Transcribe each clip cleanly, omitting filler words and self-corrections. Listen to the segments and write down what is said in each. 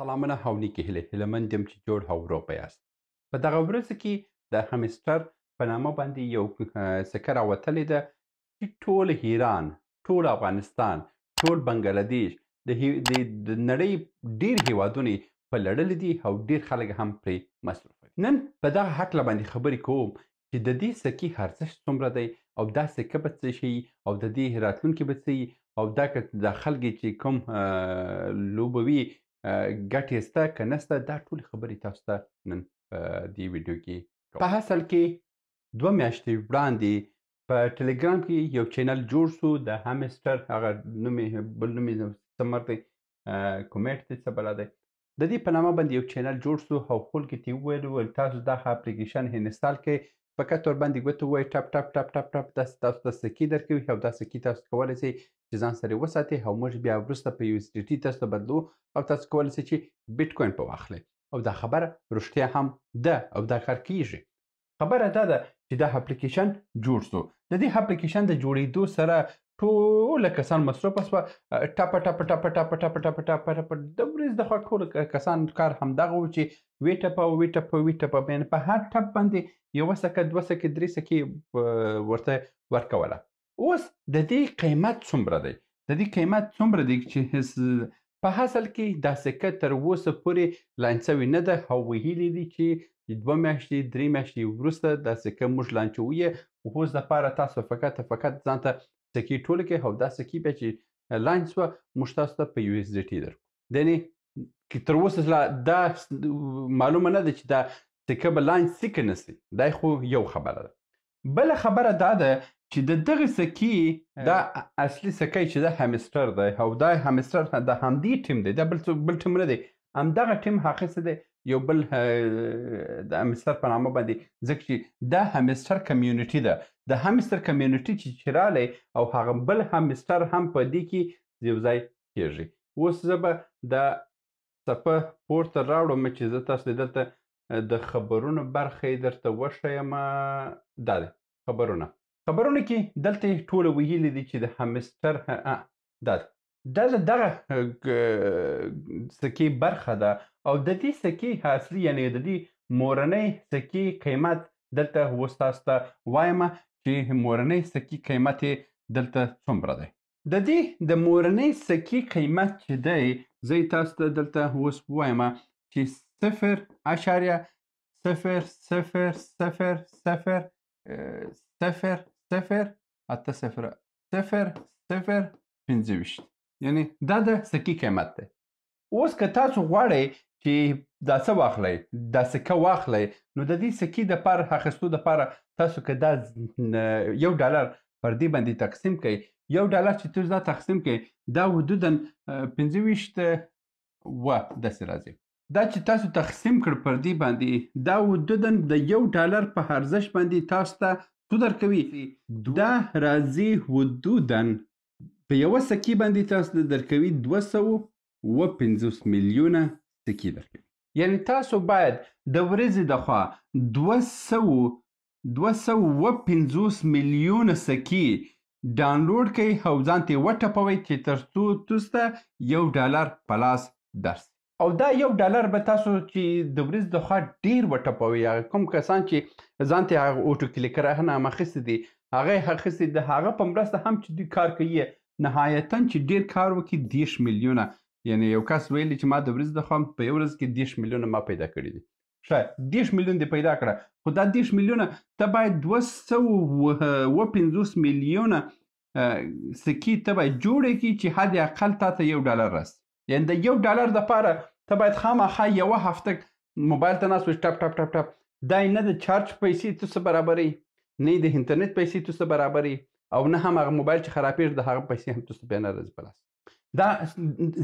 سلامونه او نیکې هیلې هیلهمند یم چې جوړ او روغ یاست. په دغه ورځو کې د همستر په نامه باندې یو سکه راوتلې ده چې ټول ایران، ټول افغانستان، ټول بنګلادیش د نړۍ ډېر هیوادونه یې پلړلي دي او ډېر خلک هم پرې مصروفه دي. نن په دغه هکله باندې خبرې کوم چې د دې سکې ارزښت څومره دی او دا سکه به څه شي او د دې راتلونکي به څه وي او دا که د خلکو چې کوم لوبوي ګټې شته که نشته، دا ټولې خبرې تاسو ته نن په دې ویډیو کې کوم. په اصل کې 2 میاشتې وړاندې په ټلګرام کې یو چینل جوړ شو د همستر، هغه بل نوم یې څه دی کومیټ دی څه بلا دی، د دې په نامه باندې یو چینل جوړ شو او خلکو ته یې وویل تاسو دغه اپلیکیشن انسټال کړئ، فقط ورباندې ګوته ووایئ ټپ ټپ ټپ ټپ ټپ داسې تاسو ته سکې درکوي او دا سکې تاسو کولی شئ چې ځان سره یې وساتئ او موږ بیا وروسته په یو اس ډي ټي تاسو ته بدلو او تاسو کولی شئ چې بیټ کوین په واخلئ او دا خبره رښتیا هم ده او دا کار کیږي. خبره دا ده چې دا اپلیکیشن جوړ شو، د دې اپلیکیشن د جوړېدو سره ټوله کسان مصروفه شوه، ټپه ټپه ټپه ټپه ټپه ټپه ټپه ټپه د ورځې دخوا ټوله کسان کار همدغه و چې وې ټپه وې ټپه وې ټپه، یعنې په هر ټپ باندې 1 سکه 2 سکې 3 سکې ورته ورکوله. اوس د دې قیمت څومره دی؟ د دې قیمت څومره دی چې په اصل کې دا سکه تر اوسه پورې لانچ شوې نه ده او ویلي دي چې 2 میاشتې 3 میاشتې وروسته دا سکه موږ لانچوو یې. اوس دپاره تاسو فقط ځان ته سکې ټولې کړئ او دا سکې بیا چې لانچ شوه موږ تاسو ته په یو اس ډي ټي درکړو. یعنې تر اوسه دا معلومه نه ده چې دا سکه به لانچ شي که نه شي، دا خو یو خبره ده. بله خبره دا ده چې د دغه سکې دا اصلي سکی چې دا همستر دی او دا همستر د همدې ټیم دی، دا بل ټیم نه دی، همدغه ټیم هغه څه دی یو بل د همستر په نامه باندې، ځکه چې دا همستر کمیونټي ده، د همستر کمیونټي چې رالی او هغه بل همستر هم په دې کې یو ځای کېږي. اوس زه به دا صفحه پورته راوړم چې زه تاسو دلته د خبرونو برخه یې درته وښیم. دا دی خبرونه کې دلته یې ټوله ویلي دي چې د همستر دا دغه سکې برخه ده او د دې سکې اصلي یعنې د دې مورنۍ سکې قیمت دلته اوس تاسو ته وایم چې مورنۍ سکې قیمت یې دلته څومره دی. د دې د مورنۍ سکې قیمت چې دی زه یې تاسو ته دلته اوس وایم چې 0.00008025 یعنې دا د سکې قیمت دی. اوس که تاسو غواړئ چې دا څه واخلئ، دا سکه واخلئ، نو د دې سکې دپاره اخیستو دپاره تاسو که دا $1 پر دې باندې تقسیم کړئ، $1 چې تاسو دا تقسیم کړئ دا حدوداً 25 داسې راځي. دا چې تاسو تقسیم کړ پر دې باندې دا حدوداً د $1 په ارزښت باندې تاسو ته څو درکوي؟ دا راځي حدوداً په یوه سکې باندې تاسو ته درکوي 250 میلیونه سکې درکوي. یعنې تاسو باید د ورځې دخوا 250 میلیونه سکې ډاونلوډ کړئ او ځان ته یې وټپوئ چې تر څو تاسو ته $1 په لاس درسي. او دا $1 به تاسو چې د ورځې دخوا ډېر وټپوئ، کوم کسان چې ځان ته هغه اوټو کلیکران هم اخیستي دي هغه یې اخیستي د هغه په مرسته هم چې دوی کار کوي نهایتاً چې ډېر کار وکړي 10 میلیونه، یعنې یو کس ویلي چې ما د ورځې دخوا په یو ورځ کې 10 میلیونه ما پیدا کړي دي. ښه 10 میلیون دې پیدا کړه، خو دا 10 میلیونه ته باید 250 میلیونه سکې ته باید جوړې کړي چې حد اقل تا ته $1 راسي. یعنې د $1 دپاره ته باید خامخا یوه هفته موبایل ته ناست وې ټپ ټپ ټپ ټپ، دا یې نه د چارج پیسې تاسو برابروي، نه یې د انټرنیټ پیسې تاسو برابروي او نه هم هغه موبایل چې خرابېږي د هغه پیسې هم تاسو بیا نه راځي په لاس. دا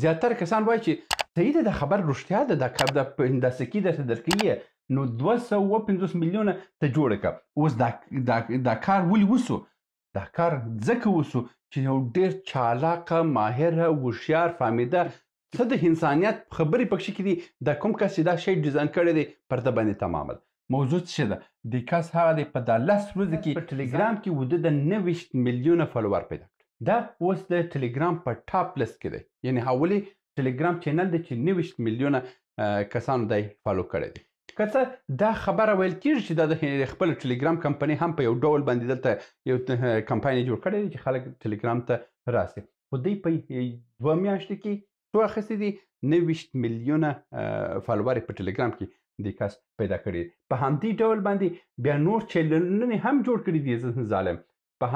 زیاتره کسان وایي چې صحیح ده، دا خبر رښتیا ده، دا سکې درته درکوي، نو 250 میلیونه ته جوړه کړه. اوس دا کار ولې وسو؟ دا کار ځکه وسو چې یو ډېر چالاقه، ماهره، هوښیار، فهمیده څه د انسانیت خبرې پکښې کې دي، دا کوم کس چې دا شی ډیزاین کړی دی پر ده باندې تمامه ده. موضوع څه ده؟ د کس هغه دی په دا 10 ورځو کې په ټلګرام کې حدودا 90 میلیونه فالوور پیدا کړ. دا اوس د ټلګرام په ټاپ لیست کې دی، یعنې حوالې ټلګرام چینل دی چې 29 میلیونه کسانو دی فالو کړی دی. که څه دا خبره ویل کېږي چې دا د خپل ټلګرام کمپنۍ هم په یو ډول باندې دلته یو کمپاین جوړ کړی دی چې خلک ټلګرام ته راسي، خو دوی په 2 میاشتو کې څو اخیستي دي 29 میلیونه فالوور په ټلګرام کې د کس پیدا کړي. په همدې ډول باندې بیا نور چینلونه هم جوړ کړي دي ظالم، په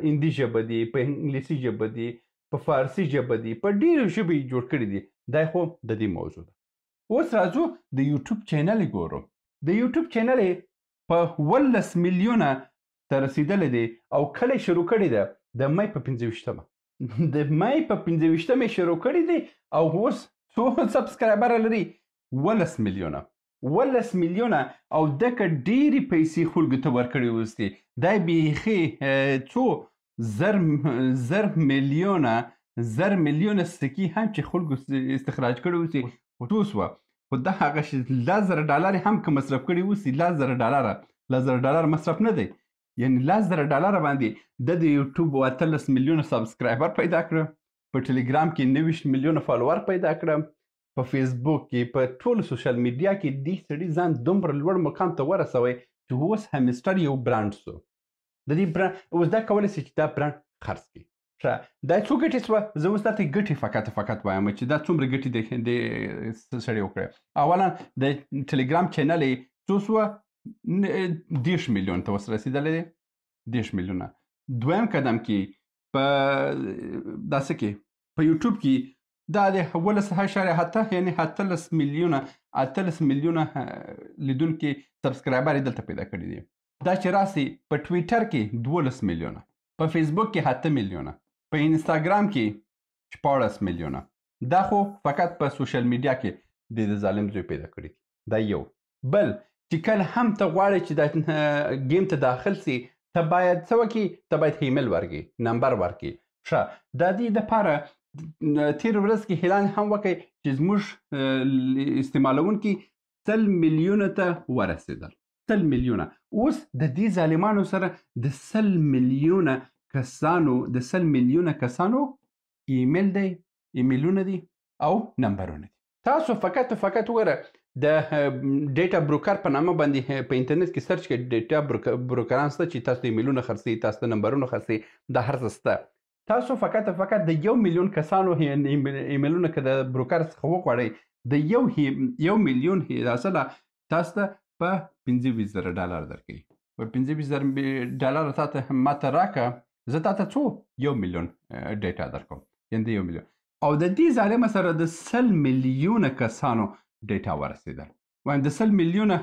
هندي ژبه دي، په انګلیسي ژبه دي، په فارسي ژبه دي، په ډېرو ژبو یې جوړ کړي دي. دا خو د دې موضوع ده. اوس راځو د یوټیوب چینل ګورو. د یوټیوب چینل په 18 میلیونه ته رسیدلی دی او کله شروع کړی ده د مۍ په 25مه د مۍ په 25مه شروع کړی دی او اوس څو سبسکرایبر لري 18 میلیونه 18 میلیونه او دکه ډېرې پیسې خلکو ته ورکړې اوس دی بیخي څو زر میلیونه سکي هم چې خلکو استخراج کړي اوس ټوس وه، خو دا هغه $10,000 هم که مصرف کړي اوسي $10,000 مصرف نه دی، یعنې $10,000 باندې د یوټیوب 18 میلیونه سبسکرایبر پیدا کړه، په ټلګرام کې 29 میلیونه فالوور پیدا کړه، په فیسبوک کې په ټولو سوشل میډیا کې دې سړي ځان دومره لوړ مقام ته ورسوی چې اوس همیسټر یو برانډ سو. د دې برانډ اوس دا کولی شي چې دا برانډ خرڅ کړي. ښه دا څو ګټې سوه؟ زه اوس دا ته ګټې فقط وایم چې دا څومره ګټې د سړي وکړی. اولا د ټلګرام چینل یې څو سوه 10 میلیون ته اوس رسېدلی دی، 10 میلیونه. دویم قدم کې په داسې کې په یوټیوب کې دا د 18.7 یعنې 18 میلیونه لیدونکي سبسکرایبر یې دلته پیدا کړي دي. دا چې راسي په ټویټر کې 12 میلیونه، په فیسبوک کې 8 میلیونه، په انستاګرام کې 14 میلیونه. دا خو فقط په سوشل میډیا کې د ظالم زوی پیدا کړي. دا یو. بل چې کله هم ته غواړې چې دا گیم ته داخل سي ته باید څه وکړي؟ ته باید ایمیل ورکړي، نمبر ورکړي. ښه د دې دپاره تېره ورځ کې اعلان هم وکړی چې زموږ استعمالونکي 100 میلیونه ته ورسېدل. 100 میلیونه. اوس د دې ظالمانو سره د 100 میلیونه کسانو ایمیل دی، ایمیلونه دي او نمبرونه دي. تاسو فقط وګوره د ډیټا بروکر په نامه باندې په انټرنیټ کې سرچ کړئ. ډیټا بروکران شته چې تاسو ایمیلونه خرڅوي، تاسو ته نمبرونه خرڅوي، دا هر څه شته. تاسو فقط د 1 میلیون کسانو ایمیلونه که د بروکر څخه وغواړئ د 1 میلیون اصله تاسو ته په $25,000 درکوي. په $25,000 تاته ماته راکړه، زه تاته څو 1 میلیون ډیټا درکوم، یعنې د 1 میلیون. او د دې ظالمه سره د 100 میلیونه کسانو ډیټا ورسېدل، وایم د 100 میلیونه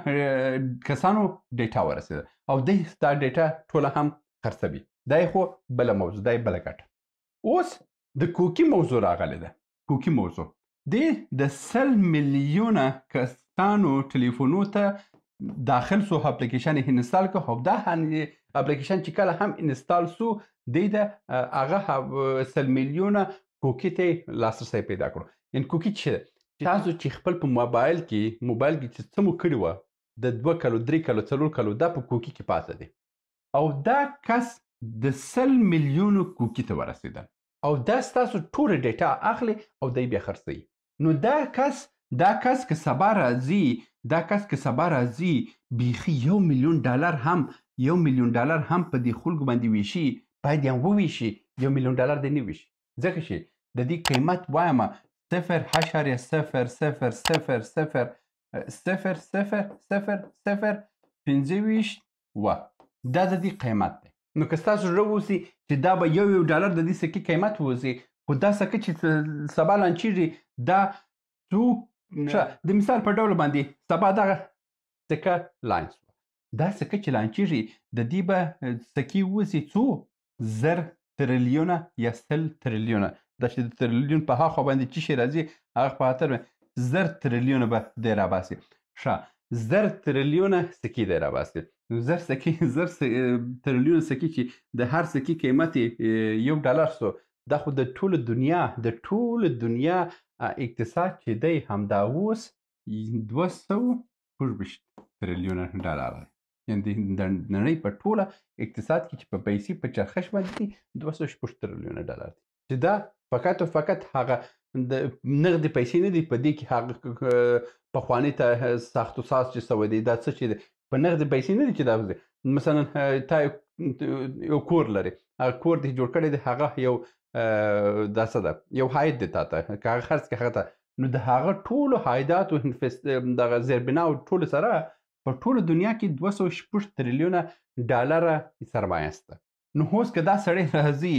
کسانو ډیټا ورسېدل او دوی دا ډیټا ټوله هم خرڅوي. دا یې خو بله موضوع، دا یې بله ګټه. اوس د کوکي موضوع راغلی ده. کوکي موضوع د 100 میلیونه کسانو ټلیفونو ته داخل سو، اپلیکیشن یې انسټال کړ او دا اپلیکیشن چې کله هم انسټال سو دی د هغه 100 میلیونه کوکي ته لاسرسی پیدا کړو. یعنې کوکي څه ده؟ تاسو چې خپل په موبایل کې چې څه مو کړي وه د 2 کلو 3 کلو 4 کلو دا په کوکي کې پاته دي او دا کس د 100 میلیونو کوکي ته ورسېدل او دا ستاسو ټوله ډیټا اخلي او دی بیا خرڅوي. نو دا کس که سبا راځي بیخي $1 میلیون هم په دې خلکو باندې ویشي، باید یې هم وویشي. $1 میلیون دی نه ویشي، ځکه چې د دې قیمت وایمه 0.00000025 وه، دا د دې قیمت دی. نو که ستاسو زړه واوسي چې دا به $1 د دې سکې قیمت واوسي، خو دا سکه چې سبا لانچېږي دا څو د مثال په ډول باندې سبا دغه سکه لانچ شوه، دا سکه چې لانچېږي د دې به سکې واوسي څو 1000 تریلیونه یا 100 تریلیونه. دا چې د تریلیون په هاخوا باندې څه شی راځي هغه په خاطر 1000 تریلیونه به دی راباسي. ښه 1000 تریلیونه سکې دی راباسي. 1000 تریلیونه سکې چې د هر سکې قیمت $1 سو، دا خو د ټوله دنیا اقتصاد چې دی همدا اوس 226 تریلیونه ډالر دی. یعنې د نړۍ په ټوله اقتصاد کې چې په پیسې په چرخش باندې 226 تریلیونه ډالر دی، چې دا فقط او فقط هغه د نغدې پیسې نه دي په دې کې هغه پخواني ساخت و ساز چې سوی دی دا څه چې دی په نغدې پیسې نه دي چې دا دی مثلا تا یو کور لري هغه کور دې جوړ کړی دی هغه یو دا څه ده یو عاید دی تا ته که هغه خرڅ کړې هغه ته نو د هغه ټولو عایداتو دغه زیربناو ټولو سره په ټوله دنیا کې 206 تریلیونه ډالره سرمایه شته نو اوس که دا سړی راځي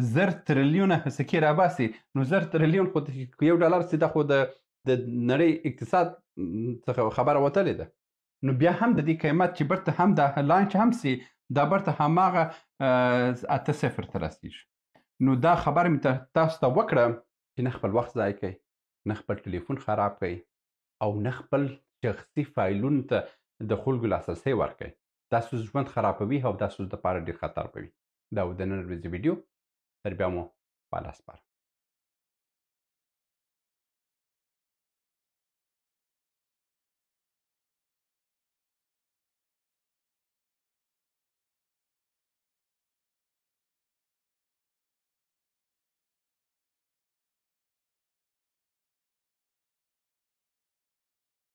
1000 تریلیونه سکې راباسي نو 1000 تریلیون خو یو ډالر سي دا خو د نړۍ اقتصاد څخه خبره وتلې ده نو بیا هم د دې قیمت چې برته هم د لانچ هم سي دا برته هماغه 8 ته رسیږي نو دا خبره مې تاسو ته وکړه چې نه خپل وخت ضایع کوئ نه خپل ټلیفون خراب کوئ او نه خپل شخصي فایلونو ته د خلکو لاسرسی ورکوئ دا ستاسو ژوند خرابوي او دا ستاسو دپاره ډېر خطر کوي دا و د نن ورځې ویډیو تر بیا مو په الله سپارم